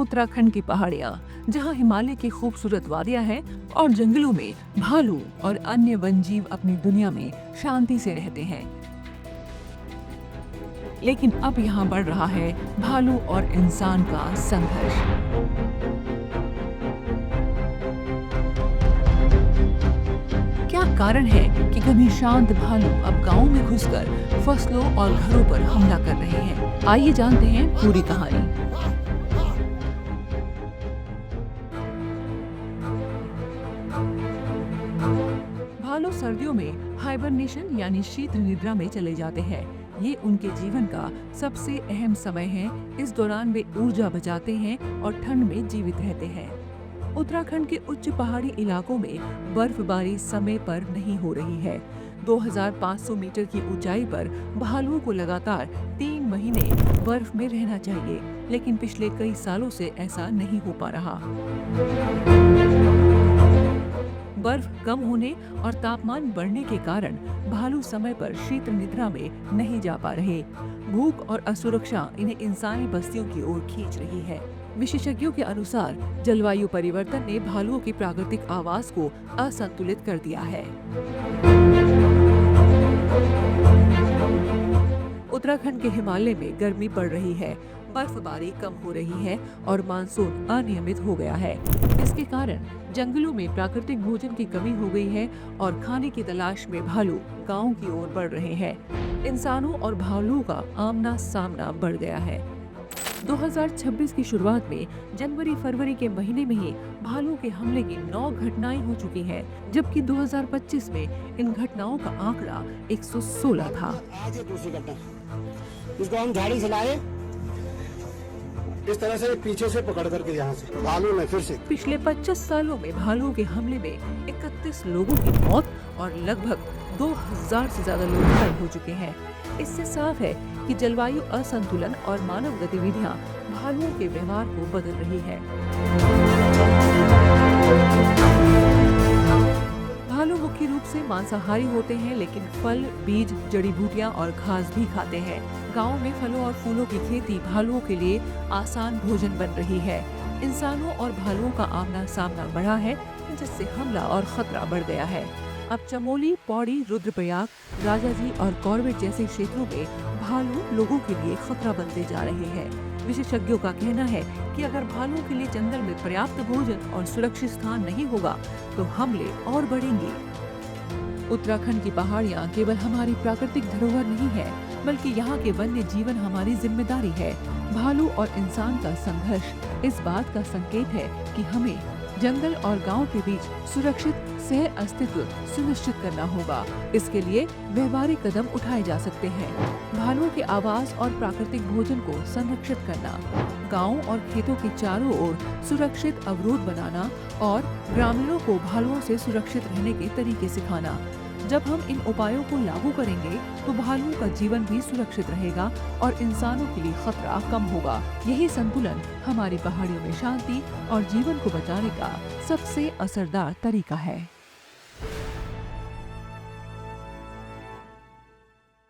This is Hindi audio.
उत्तराखंड की पहाड़ियाँ, जहाँ हिमालय की खूबसूरत वादियाँ हैं और जंगलों में भालू और अन्य वन्यजीव अपनी दुनिया में शांति से रहते हैं। लेकिन अब यहाँ बढ़ रहा है भालू और इंसान का संघर्ष। क्या कारण है कि कभी शांत भालू अब गांवों में घुसकर फसलों और घरों पर हमला कर रहे हैं? आइए जानते हैं पूरी कहानी। भालू सर्दियों में हाइबरनेशन यानी शीत निद्रा में चले जाते हैं। ये उनके जीवन का सबसे अहम समय है। इस दौरान वे ऊर्जा बचाते हैं और ठंड में जीवित रहते हैं। उत्तराखंड के उच्च पहाड़ी इलाकों में बर्फबारी समय पर नहीं हो रही है। 2500 मीटर की ऊंचाई पर भालुओं को लगातार 3 महीने बर्फ में रहना चाहिए, लेकिन पिछले कई सालों से ऐसा नहीं हो पा रहा। बर्फ कम होने और तापमान बढ़ने के कारण भालू समय पर शीत निद्रा में नहीं जा पा रहे। भूख और असुरक्षा इन्हें इंसानी बस्तियों की ओर खींच रही है। विशेषज्ञों के अनुसार जलवायु परिवर्तन ने भालुओं की प्राकृतिक आवास को असंतुलित कर दिया है। उत्तराखंड के हिमालय में गर्मी बढ़ रही है, बर्फबारी कम हो रही है और मानसून अनियमित हो गया है। इसके कारण जंगलों में प्राकृतिक भोजन की कमी हो गई है और खाने की तलाश में भालू गांव की ओर बढ़ रहे हैं। इंसानों और भालुओं का आमना सामना बढ़ गया है। 2026 की शुरुआत में जनवरी-फरवरी के महीने में ही भालू के हमले की 9 घटनाएं हो चुकी हैं, जबकि 2025 में इन घटनाओं का आंकड़ा 116 था। आज ये दूसरी घटना, इसको हम झाड़ी से लाए, इस तरह से पीछे से पकड़ करके यहाँ से भालू ने फिर से। पिछले 25 सालों में भालुओं के हमले में 31 लोगों की मौत और लगभग 2000 से ज्यादा लोग घायल हो चुके हैं। इससे साफ है कि जलवायु असंतुलन और मानव गतिविधियां भालुओं के व्यवहार को बदल रही है। भालू मुख्य रूप से मांसाहारी होते हैं, लेकिन फल, बीज, जड़ी बूटियां और घास भी खाते हैं। गांव में फलों और फूलों की खेती भालुओं के लिए आसान भोजन बन रही है। इंसानों और भालुओं का आमना सामना बढ़ा है, जिससे हमला और खतरा बढ़ गया है। अब चमोली, पौड़ी, रुद्रप्रयाग, राजाजी और कॉर्बेट जैसे क्षेत्रों में भालू लोगों के लिए खतरा बनते जा रहे हैं। विशेषज्ञों का कहना है कि अगर भालुओं के लिए जंगल में पर्याप्त भोजन और सुरक्षित स्थान नहीं होगा तो हमले और बढ़ेंगे। उत्तराखंड की पहाड़ियाँ केवल हमारी प्राकृतिक धरोहर नहीं है, बल्कि यहाँ के वन्य जीवन हमारी जिम्मेदारी है। भालू और इंसान का संघर्ष इस बात का संकेत है कि हमें जंगल और गांव के बीच सुरक्षित सह अस्तित्व सुनिश्चित करना होगा। इसके लिए व्यवहारिक कदम उठाए जा सकते हैं। भालुओं के आवास और प्राकृतिक भोजन को संरक्षित करना, गांव और खेतों के चारों ओर सुरक्षित अवरोध बनाना और ग्रामीणों को भालुओं से सुरक्षित रहने के तरीके सिखाना। जब हम इन उपायों को लागू करेंगे तो भालुओं का जीवन भी सुरक्षित रहेगा और इंसानों के लिए खतरा कम होगा। यही संतुलन हमारी पहाड़ियों में शांति और जीवन को बचाने का सबसे असरदार तरीका है।